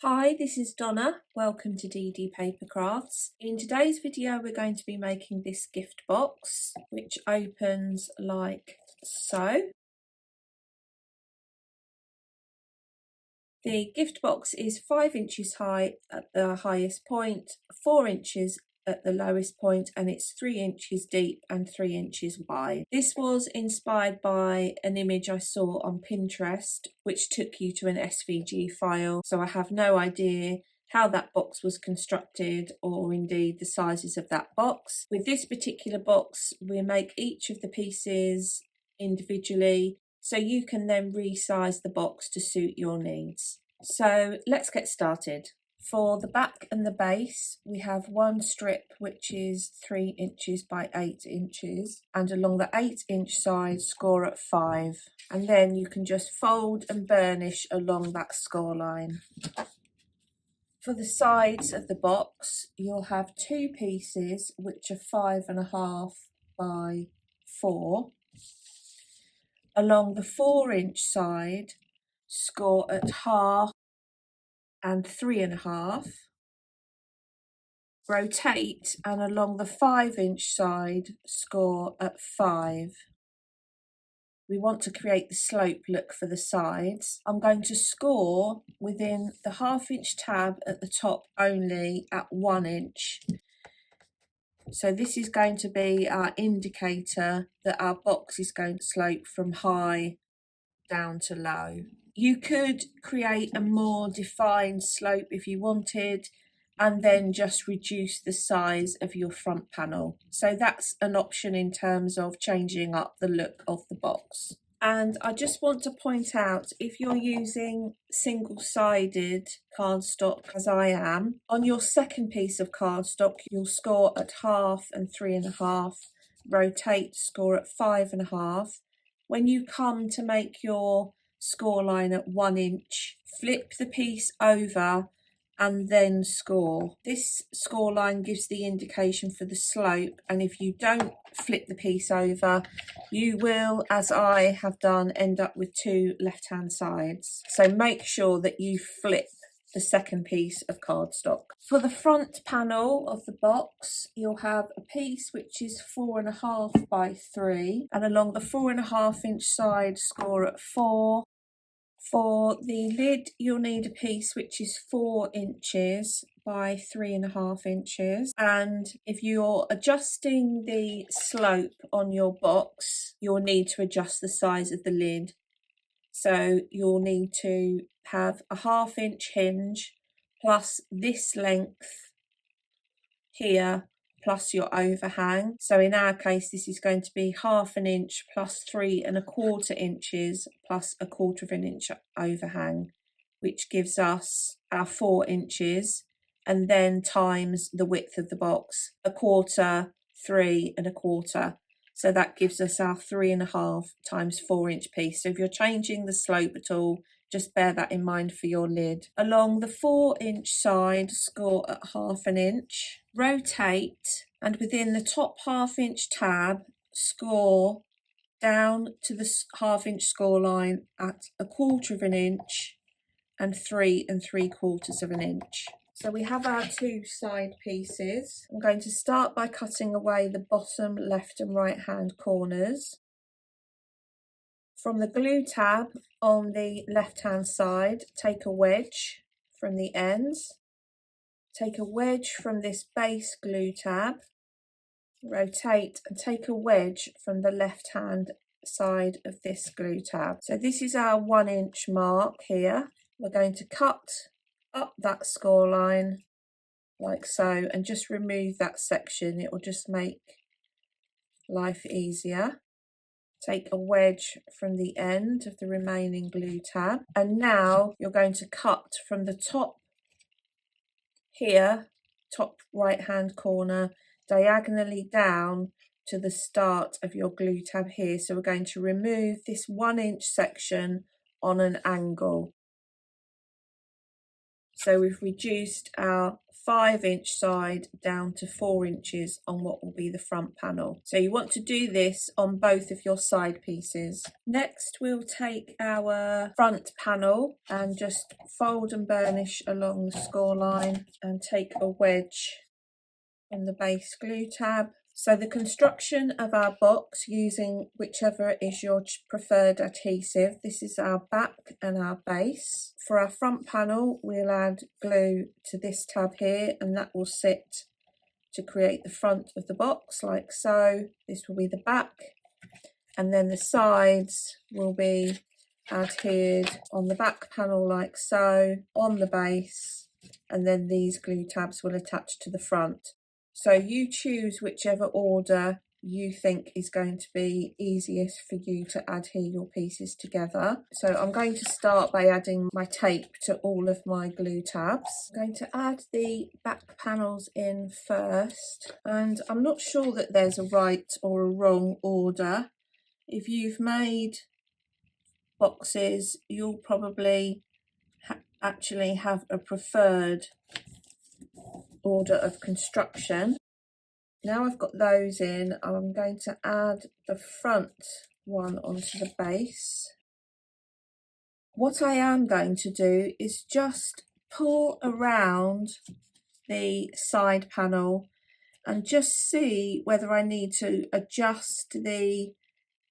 Hi, this is Donna. Welcome to DD Paper Crafts. In today's video we're going to be making this gift box which opens like so. The gift box is 5 inches high at the highest point, 4 inches at the lowest point, and it's 3 inches deep and 3 inches wide. This was inspired by an image I saw on Pinterest which took you to an SVG file, so I have no idea how that box was constructed or indeed the sizes of that box. With this particular box we make each of the pieces individually, so you can then resize the box to suit your needs. So let's get started. For the back and the base we have one strip which is 3 inches by 8 inches, and along the 8-inch side score at 5, and then you can just fold and burnish along that score line. For the sides of the box you'll have 2 pieces which are 5.5 by 4. Along the 4-inch side score at half and 3.5. Rotate, and along the 5-inch side score at 5. We want to create the slope look for the sides. I'm going to score within the 1/2 inch tab at the top only at 1 inch. So this is going to be our indicator that our box is going to slope from high down to low. You could create a more defined slope if you wanted, and then just reduce the size of your front panel. So that's an option in terms of changing up the look of the box. And I just want to point out, if you're using single-sided cardstock as I am, on your second piece of cardstock you'll score at half and 3.5, rotate, score at 5.5. When you come to make your score line at 1 inch, flip the piece over and then score. This score line gives the indication for the slope, and if you don't flip the piece over you will, as I have done, end up with 2 left-hand sides. So make sure that you flip the second piece of cardstock. For the front panel of the box you'll have a piece which is 4.5 by 3, and along the 4.5 inch side score at 4. For the lid you'll need a piece which is 4 inches by 3.5 inches, and if you're adjusting the slope on your box you'll need to adjust the size of the lid. So you'll need to have a 1/2 inch hinge plus this length here plus your overhang. So in our case this is going to be 1/2 inch plus 3.25 inches plus 1/4 inch overhang, which gives us our 4 inches, and then times the width of the box, 1/4, 3.25. So that gives us our 3.5 times 4 inch piece. So if you're changing the slope at all, just bear that in mind for your lid. Along the 4 inch side score at 1/2 inch, rotate, and within the top 1/2 inch tab score down to the 1/2 inch score line at 1/4 inch and 3.75 inch. So we have our 2 side pieces. I'm going to start by cutting away the bottom left and right hand corners. From the glue tab on the left hand side, take a wedge from the ends. Take a wedge from this base glue tab, rotate and take a wedge from the left hand side of this glue tab. So this is our 1 inch mark here. We're going to cut up that score line like so and just remove that section. It will just make life easier. Take a wedge from the end of the remaining glue tab, and now you're going to cut from the top here, top right hand corner, diagonally down to the start of your glue tab here. So we're going to remove this 1 inch section on an angle. So we've reduced our 5-inch side down to 4 inches on what will be the front panel. So you want to do this on both of your side pieces. Next we'll take our front panel and just fold and burnish along the score line and take a wedge on the base glue tab. So the construction of our box using whichever is your preferred adhesive, this is our back and our base. For our front panel, we'll add glue to this tab here, and that will sit to create the front of the box like so. This will be the back, and then the sides will be adhered on the back panel like so, on the base, and then these glue tabs will attach to the front. So you choose whichever order you think is going to be easiest for you to adhere your pieces together. So I'm going to start by adding my tape to all of my glue tabs. I'm going to add the back panels in first, and I'm not sure that there's a right or a wrong order. If you've made boxes, you'll probably actually have a preferred order of construction. Now I've got those in, I'm going to add the front one onto the base. What I am going to do is just pull around the side panel and just see whether I need to adjust the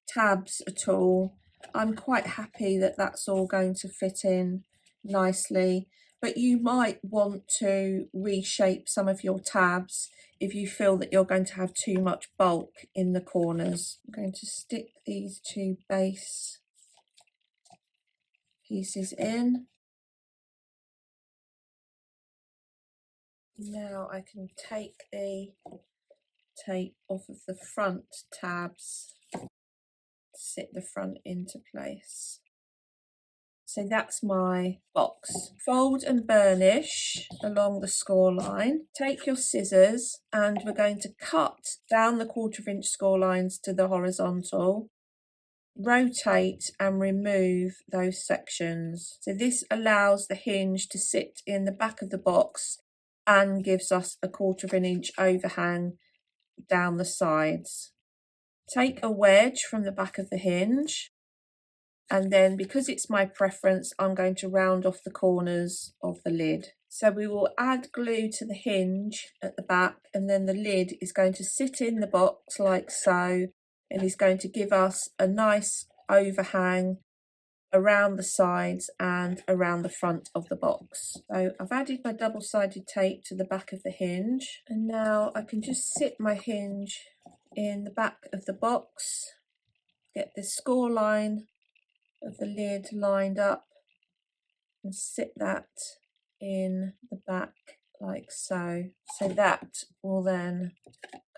tabs at all. I'm quite happy that that's all going to fit in nicely, but you might want to reshape some of your tabs if you feel that you're going to have too much bulk in the corners. I'm going to stick these two base pieces in. Now I can take the tape off of the front tabs, sit the front into place. So that's my box. Fold and burnish along the score line. Take your scissors and we're going to cut down the 1/4 inch score lines to the horizontal. Rotate and remove those sections. So this allows the hinge to sit in the back of the box and gives us a 1/4 inch overhang down the sides. Take a wedge from the back of the hinge, and then because it's my preference, I'm going to round off the corners of the lid. So we will add glue to the hinge at the back, and then the lid is going to sit in the box like so, and is going to give us a nice overhang around the sides and around the front of the box. So I've added my double-sided tape to the back of the hinge, and now I can just sit my hinge in the back of the box, get the score line of the lid lined up and sit that in the back like so. So that will then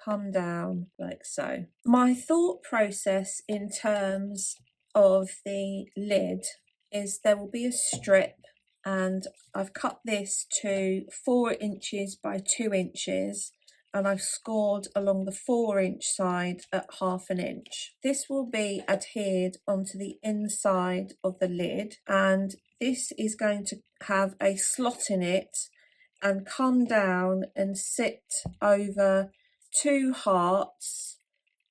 come down like so. My thought process in terms of the lid is there will be a strip, and I've cut this to 4 inches by 2 inches, and I've scored along the 4-inch side at 1/2 inch. This will be adhered onto the inside of the lid, and this is going to have a slot in it and come down and sit over 2 hearts,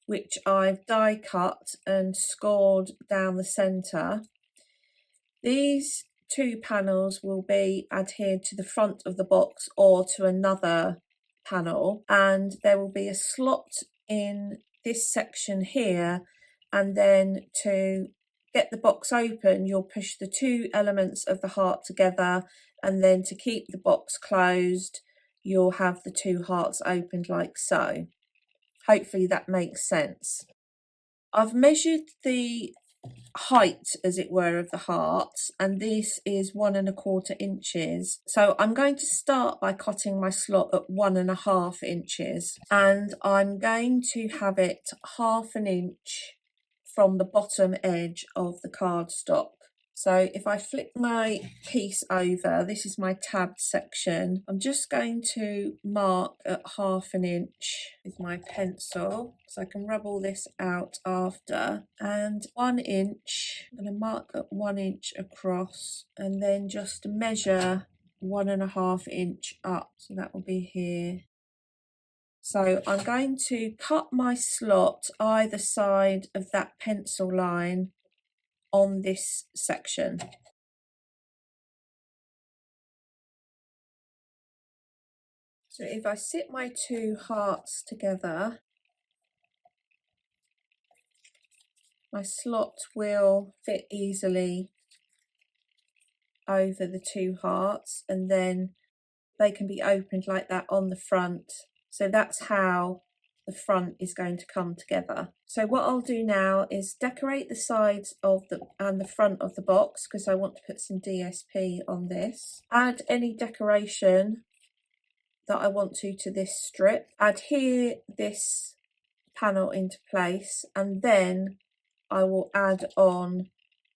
which I've die cut and scored down the centre. These 2 panels will be adhered to the front of the box or to another panel, and there will be a slot in this section here, and then to get the box open you'll push the 2 elements of the heart together, and then to keep the box closed you'll have the 2 hearts opened like so. Hopefully that makes sense. I've measured the height, as it were, of the hearts, and this is 1 1/4 inches. So I'm going to start by cutting my slot at 1 1/2 inches, and I'm going to have it 1/2 inch from the bottom edge of the cardstock. So if I flick my piece over, this is my tabbed section. I'm just going to mark at 1/2 inch with my pencil, so I can rub all this out after. And 1 inch, I'm going to mark at 1 inch across, and then just measure 1.5 inch up, so that will be here. So I'm going to cut my slot either side of that pencil line on this section. So if I sit my two hearts together, my slot will fit easily over the two hearts, and then they can be opened like that on the front. So that's how the front is going to come together. So what I'll do now is decorate the sides of and the front of the box, because I want to put some DSP on this. Add any decoration that I want to this strip. Adhere this panel into place, and then I will add on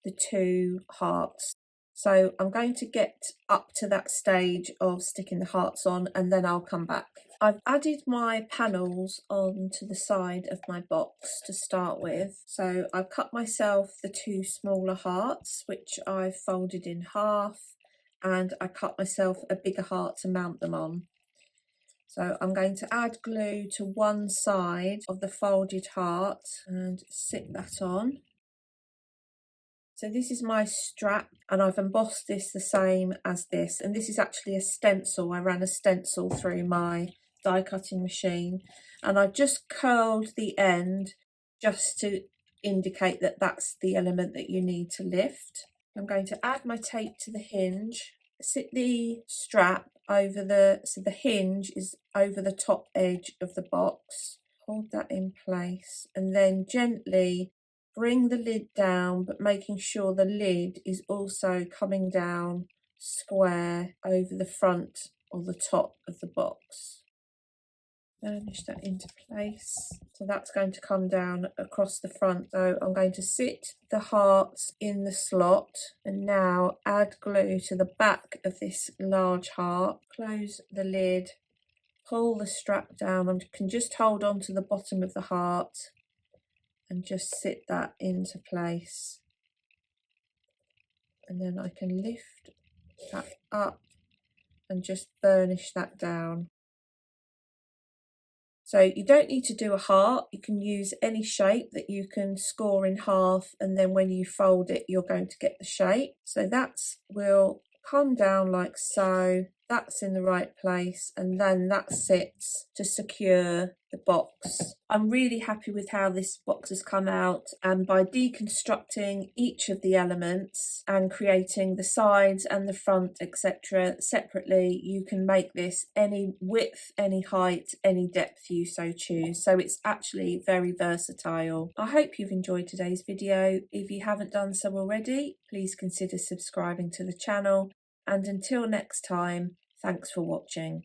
the two hearts. So I'm going to get up to that stage of sticking the hearts on, and then I'll come back. I've added my panels onto the side of my box to start with. So I've cut myself the two smaller hearts, which I've folded in half, and I cut myself a bigger heart to mount them on. So I'm going to add glue to one side of the folded heart and sit that on. So this is my strap, and I've embossed this the same as this, and this is actually a stencil. I ran a stencil through my die cutting machine, and I've just curled the end just to indicate that that's the element that you need to lift. I'm going to add my tape to the hinge, sit the strap over so the hinge is over the top edge of the box, hold that in place, and then gently bring the lid down, but making sure the lid is also coming down square over the front or the top of the box. Burnish that into place. So that's going to come down across the front. So I'm going to sit the hearts in the slot, and now add glue to the back of this large heart. Close the lid, pull the strap down. I can just hold on to the bottom of the heart and just sit that into place. And then I can lift that up and just burnish that down. So you don't need to do a heart, you can use any shape that you can score in half, and then when you fold it you're going to get the shape. So that will come down like so, that's in the right place, and then that sits to secure the box. I'm really happy with how this box has come out, and by deconstructing each of the elements and creating the sides and the front etc. separately, you can make this any width, any height, any depth you so choose. So it's actually very versatile. I hope you've enjoyed today's video. If you haven't done so already, please consider subscribing to the channel, and until next time, thanks for watching.